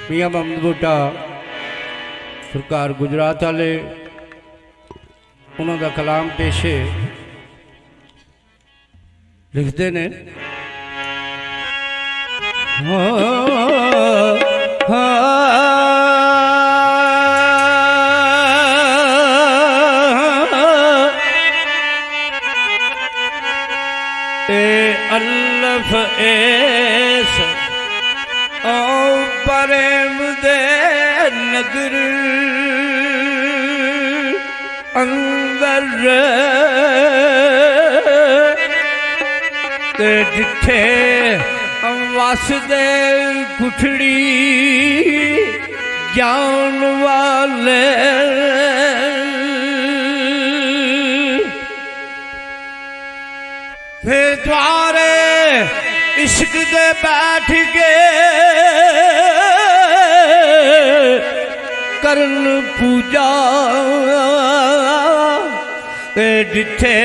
मियां मोहम्मद बूटा सरकार गुजरात वाले उन्होंने कलाम पेशे लिखते ने अल्लफ एस प्रेम दे नगर अंदर ते जिथे वसदे कुठड़ी जान वाले फिर द्वारे इश्क दे बैठ के करन पूजा जिथे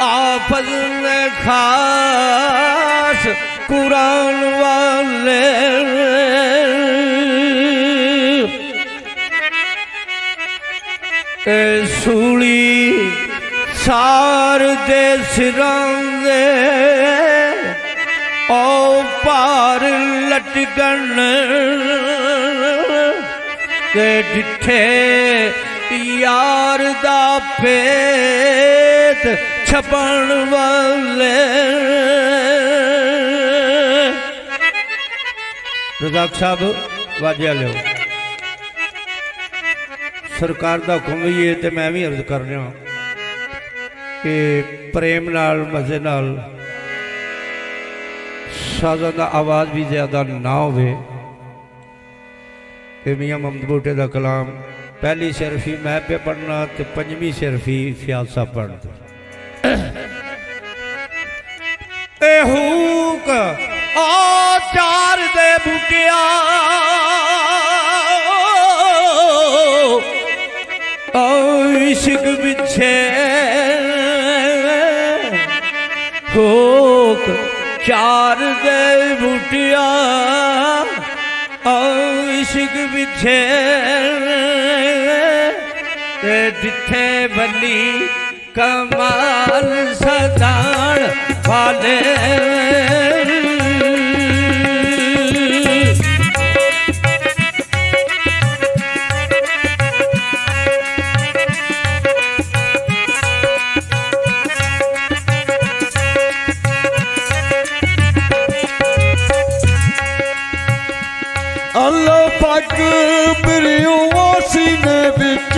आफज ने खास कुरान वाले सूली सार दे सिरांदे ओ पार लटकन के जिथे यार दा पेट छपन वाले रजाक साहब वाजिया लो सरकार का हुक्म भी है तो मैं भी अर्ज कर रहा कि प्रेम नाल मजे नाल साज़ां दा आवाज़ भी ज़्यादा ना होवे कि मियां मोहम्मद बूटे का कलाम पहली सिरफी मैं पे पढ़ना तो पंजवीं सिरफी फयाज साहब पढ़ते हूक आ चार दे बुटिया इश्क बिछे हूक चार दे बुटिया इश्क बिछे जिथे बली कमाल सदान वाले अल्लाह पाक बिरियों सीने बिच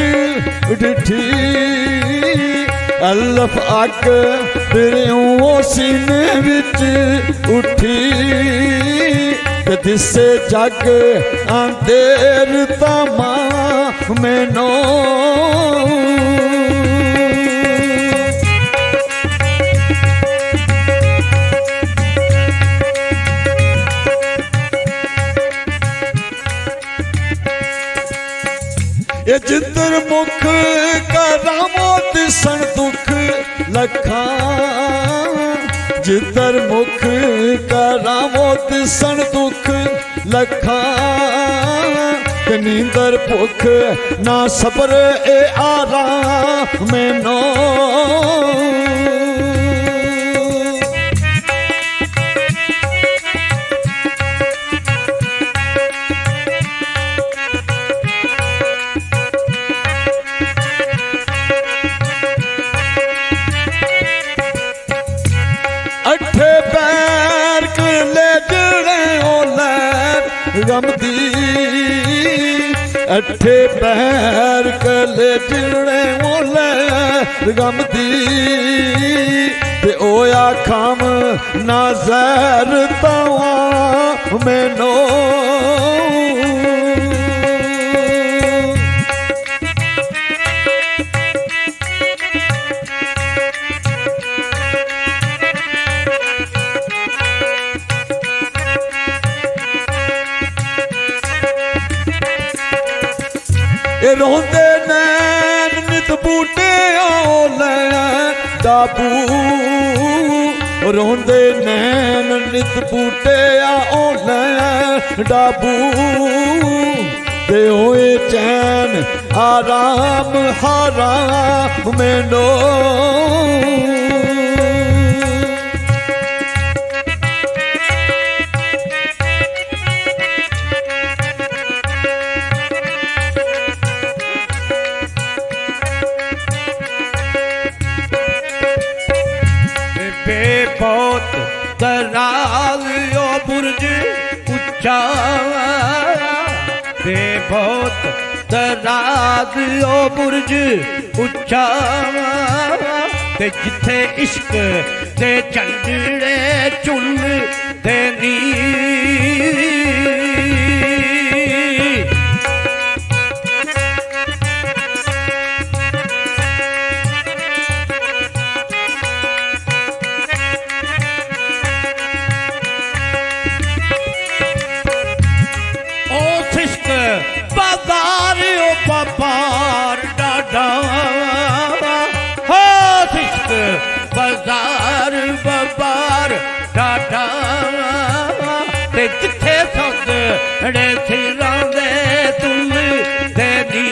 डिठी अल्लाह पाक बिरियों सीने बिच उठी दिसे जग अंधेर तमा मैनो ये जिधर मुख करामो दिसन दुख लखा जिधर मुख करामो दिसन दुख लखा नींदर भुख ना सबर ए आराम मैनो अठे पैर ले जड़े गमदी अठे पैर ले जड़े गमदी ते ओया खाम ना जहर तवा मैनो रोंदे नैन नित बूटे दाबू रोंदे नैन नित बूटिया ओ लैन डाबू दे होए चैन आराम हराम मैनो बहुत दराज यो बुर्ज उच्चा बे बहुत दराज यो बुर्ज उच्चा ते जिथे इश्क ते झंडे चुन ते नी बाजार डाडा हो सिश्क बाजार बाजार डाडा ते जिथे सद ड़े सिरां दे तुल दे नी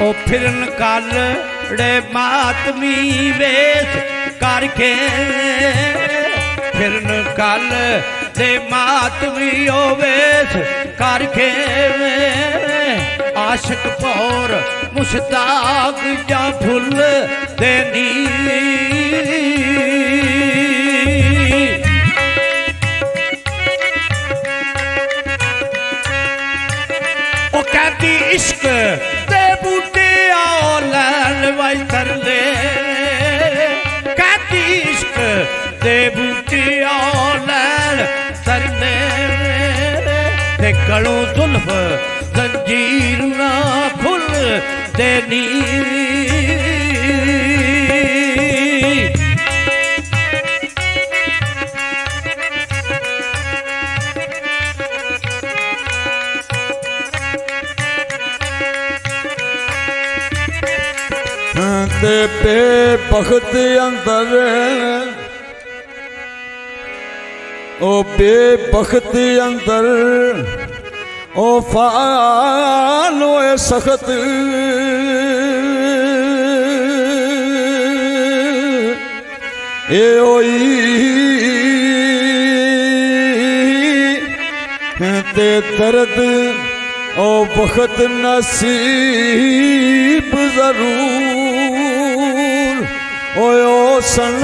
ओ फिरन काल ड़े मातमी वेश करके फिरन काल दे मातमी ओ वेश करके आशिक पौर मुश्ताक जा फुल देनी ओ कहती इश्क बूटे आओ लैन वाई कर ले कहती इश्क दे बूटे आओ लैन कर ले ते गलों जुल्फ जंजीर ना खुल देनी ते बेबख्त अंदर ओ बेबख्त अंदर ओ फालो सख्त ए ओई ते दर्द ओ वक्त नसीब जरूर ओ सन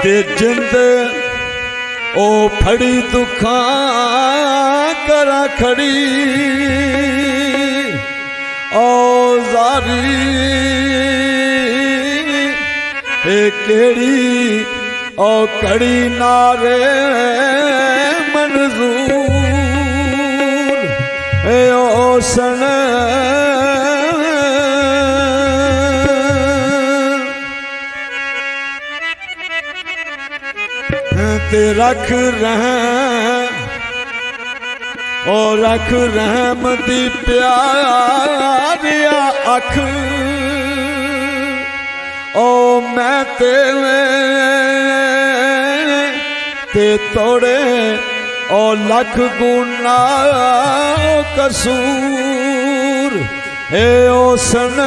ते जिंद ओ फड़ी दुखा करा खड़ी ओ जारी ए केड़ी ओ कड़ी नारे मंजूर ए ओ सन ते रख रह ओ रख रहम दी प्यारिया अख ओ मैं ते तोड़े ओ लख गुना कसूर ए ओ सन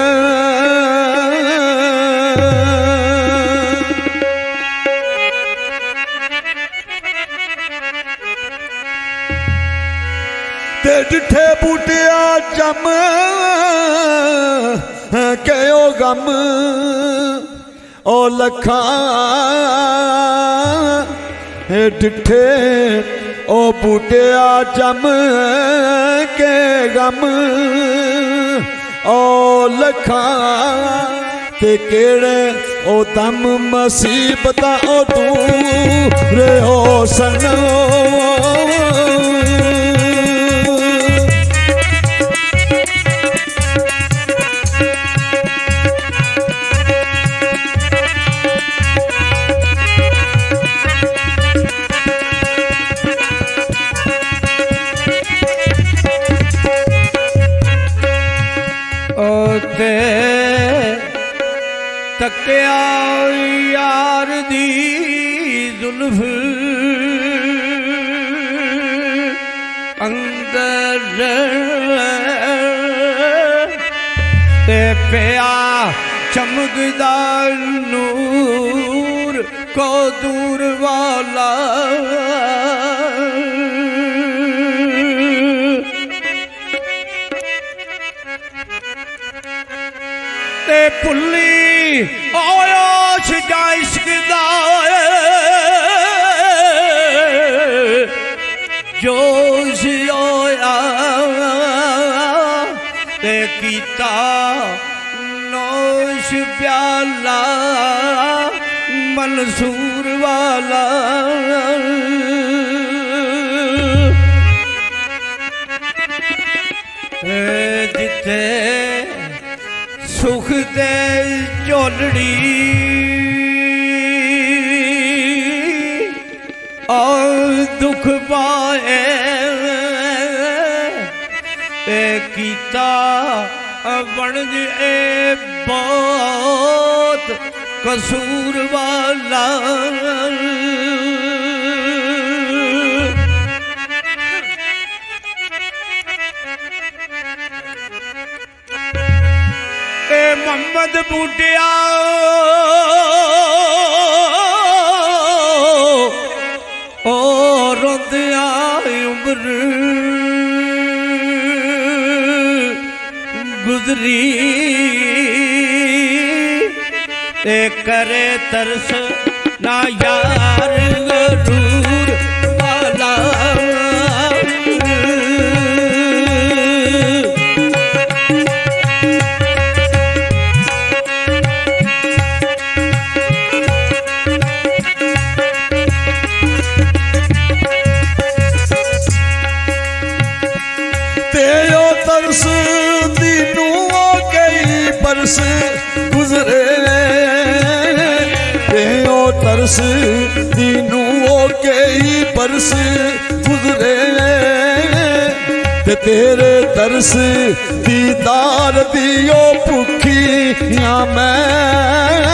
ते डिठे बूटिया जम के ओ गम ओ लखा डिठे ओ बूटिया जम के गम ओ लखा ते केड़े ओ दम मुसीबत ओ दूर हो सन जुल्फ अंदर ते पिया चमकदा नूर को दूर वाला ते पुल्ली आया सजा इश्क दा जोश आया ते कीता नौश प्याला मंसूर वाला जिथे सुख दे झोलड़ी और दुख पाए कीता बनज ए बहुत कसूर वाला मोहम्मद बूटिया ओ रोंदिया उम्र गुजरी ते करे तरस ना यार गरूर वाला तरस गुजरे तेरो तरस दीनू के ही बरस गुजरे ते तेरे तरस दीदार दियो भुखी या मैं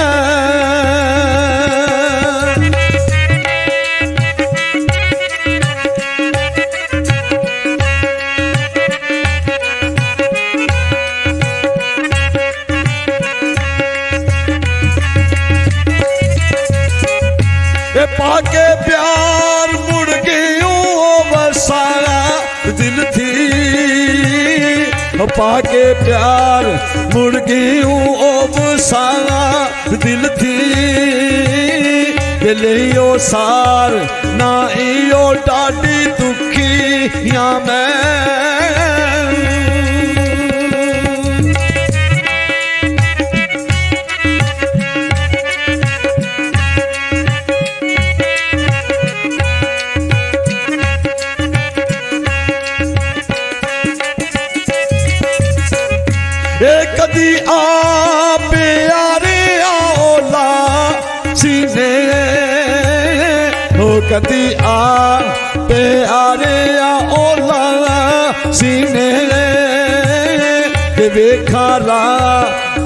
पाके प्यार मुड़ गयूं बसाया दिल थी पाके प्यार मुड़ गयूं बसाया दिल थी लियो सार ना इयो डाडी दुखी या मैं कदी आ प्यारे ओला सीने हो कदी आ प्यारे ओला सीने ते वेखारा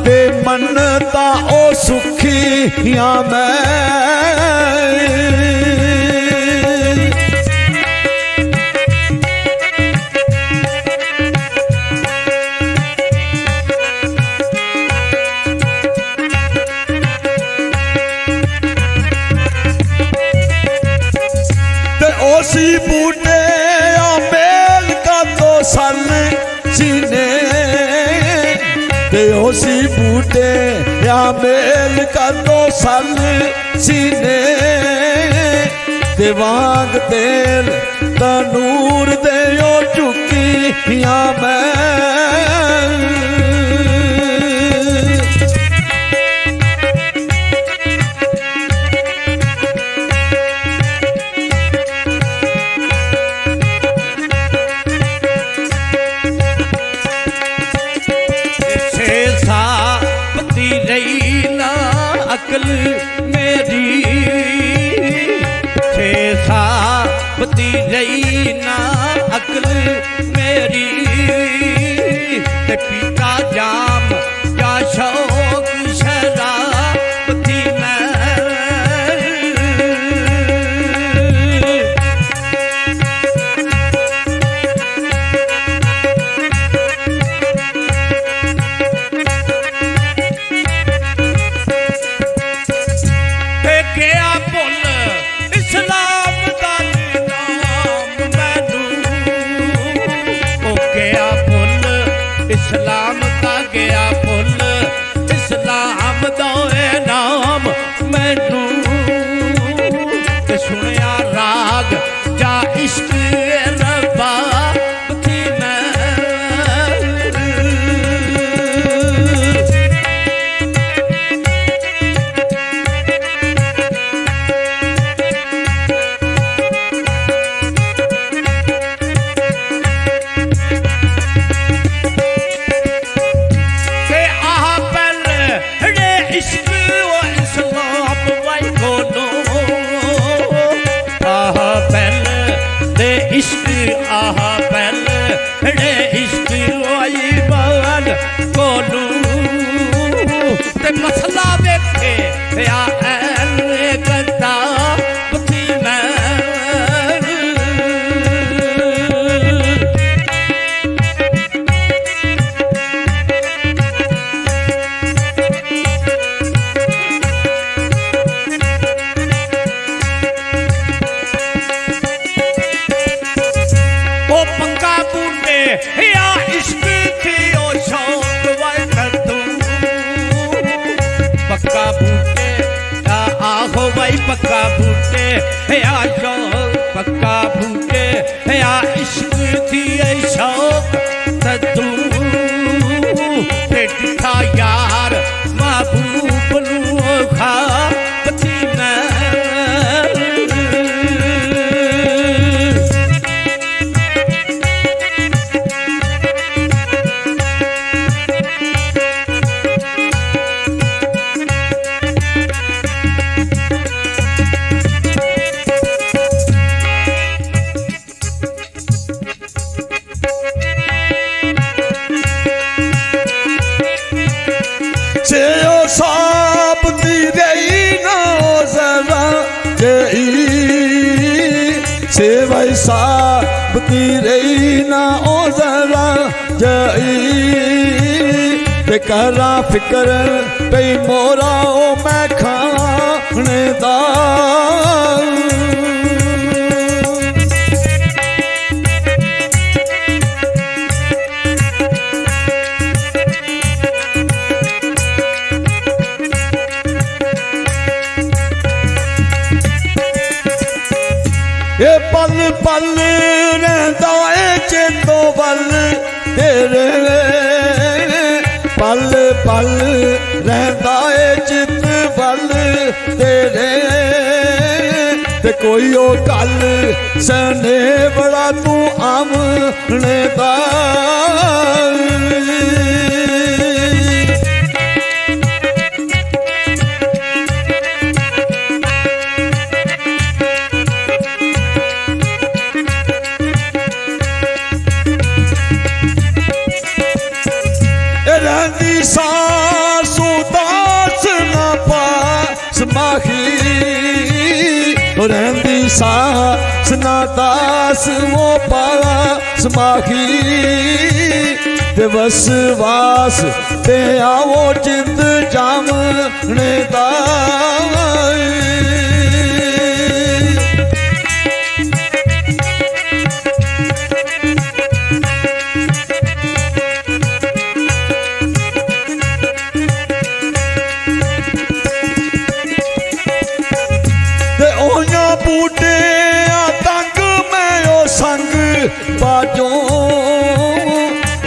ते मनता ओ सुखी या मैं ओसी बूटे मेल का तो सन सीने ते ओसी बूटे या मेल का तो सन सीने ते वांग तेल तनूर दे ओ चुकी या मैं अकल मेरी छे साबती रही ना अकल मेरी ते पीता जाम या शौक शराब थी मैं बाग जा इश्क रब्बा थी मैं के आह पहले रे इश्क वो इस्लाम वाई कोनो आह पहले दे इश्क आह पहले रे इश्क वाई बाल कोनो ते मसला देखे या ऐन गदा बथी मैं ओ पंगा बूटे या इश्क थी ओ शौक वाई कर दूं पक्का बूटे या आहो भाई पक्का बूटे या शौक पक्का बूटे या इश्क थी ए शौक तू देखा यार महबूब नू खा बथी मैं से ओ साब तेरे ना जरा जई से भाई साब तेरे ना ओ जरा जई ते करा फिक्र पे मोरा ओ मैं खाने दा ये पल पल रहंदा ए चेतो बल तेरे पल पल रहंदा ए चित बल तेरे ते कोई ओ गल सने बड़ा तू आमने दा रहंदी सासू दास ना पास माही रहंदी सास ना दास वो पास माही ते बस वास ते आओ जिंद जामने दा बूटे तंग मैं ओ संग बाजो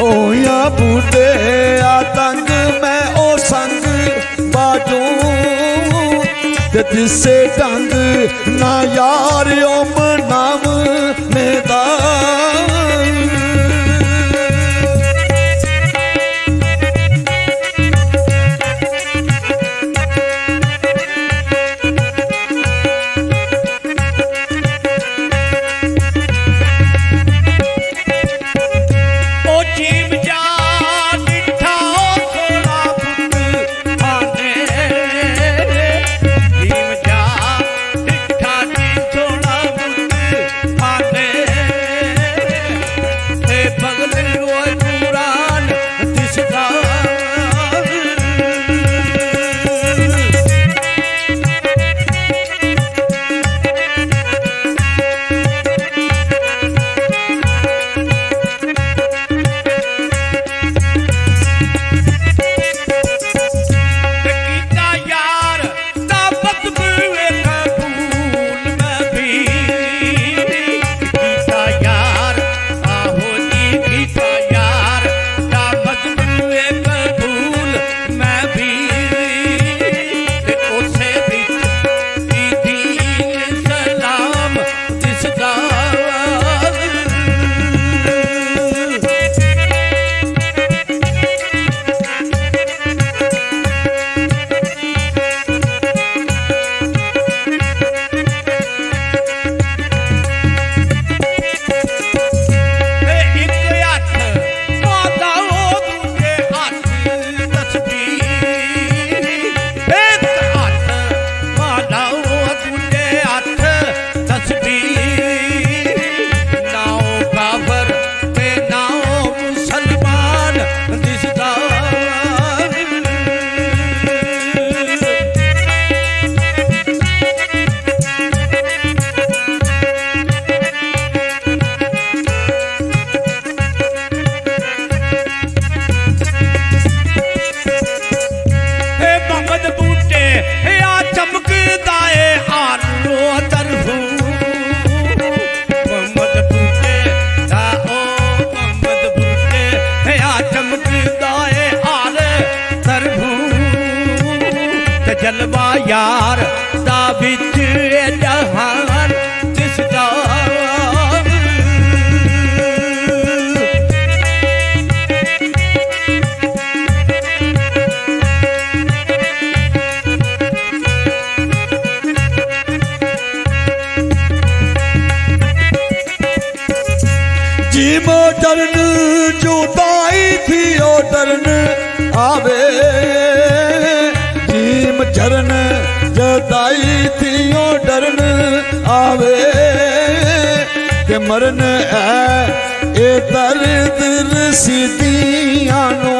ओया बूटे तंग मैं ओ संग बाजो जिसे ढंग ना यार ओम नाम मेरा यार दा विच जहान दिसदा जी मोटरन जुदाई थी ओ डरन आवे जीम चरण जदाई थी ओ डरन आवे के मरन है ए दर्द रसीदियां नो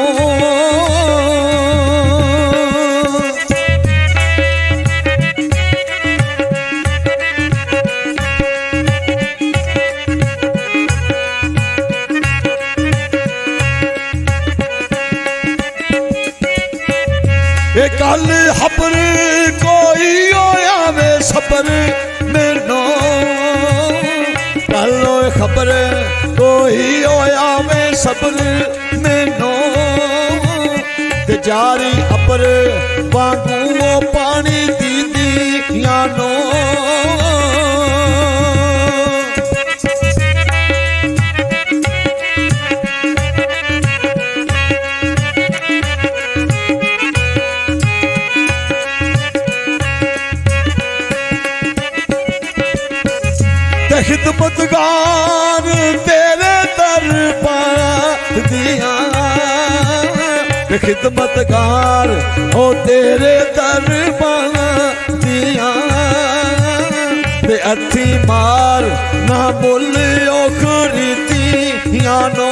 कल खबर कोई होया वे सबर मैनो कल खबर कोई होया वे सबर मैनो ते जारी अपर वांगू पानी दी यानो खिदमतगार तेरे दरबार दिया खिदमतगार हो तेरे दरबार दिया ते अथी मार ना बोलियो खरीदियां नो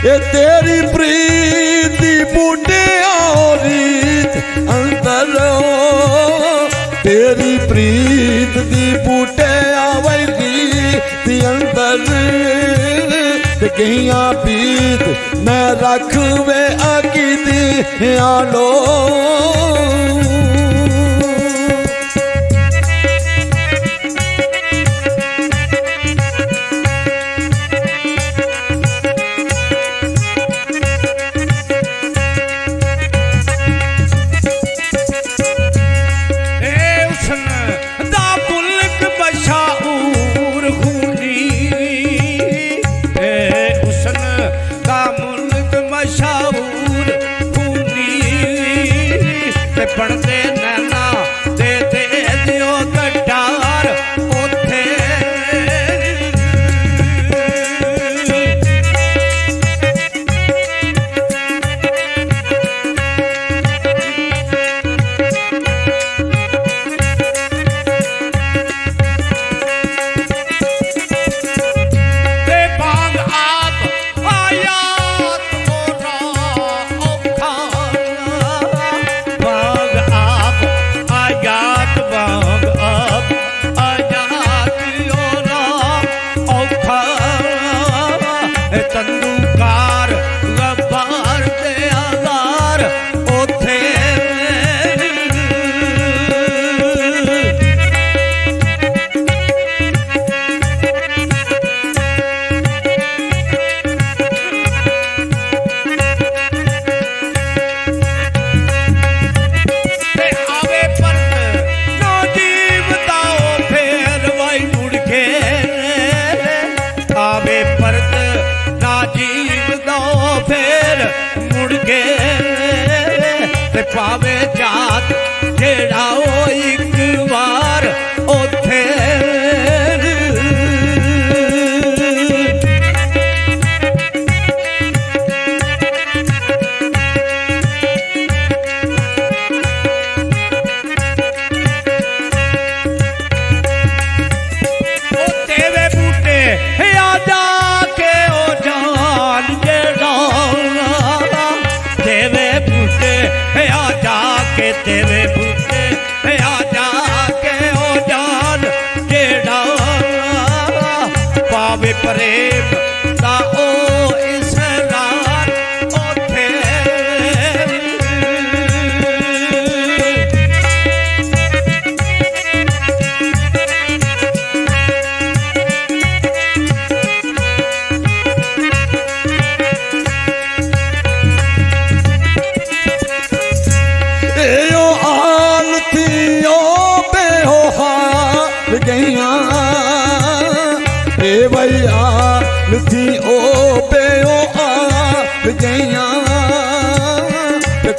तेरी प्रीति बूढ़े रीत अंदर तेरी प्रीत दी बूढ़े रीत अंदर कहिया पीत मैं रख वे अगी दी आलो बनते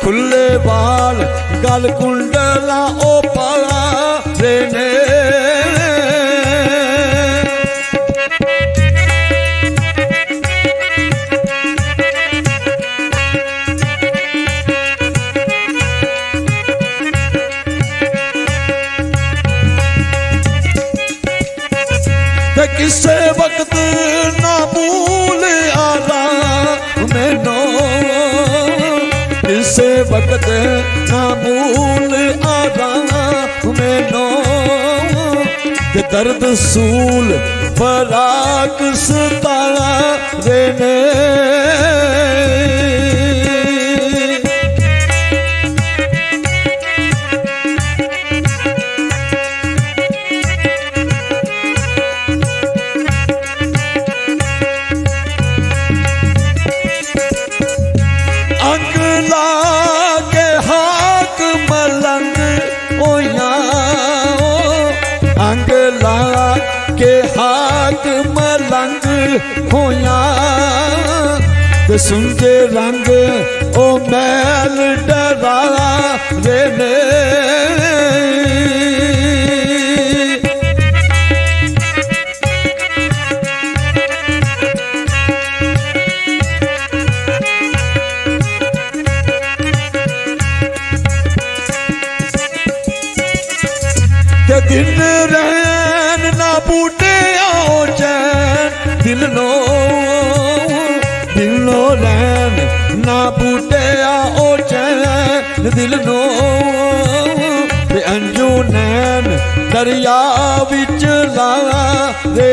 खुले बाल गल कुंडला ओ पाला रेने किसे वक्त ना भूल आरा मैनो किसे वक्त ना भूल आरा मैनो के दर्द सूल फराक सताया रेने के हाथ मलंग होया ते सुनके रंग ओ मैल डरा रेने ते दिन रहन ना बूटे आओ चैन दिल नो रैन ना बूटे आओ चैन दिल नो ते अंजू नैन दरिया विच ला दे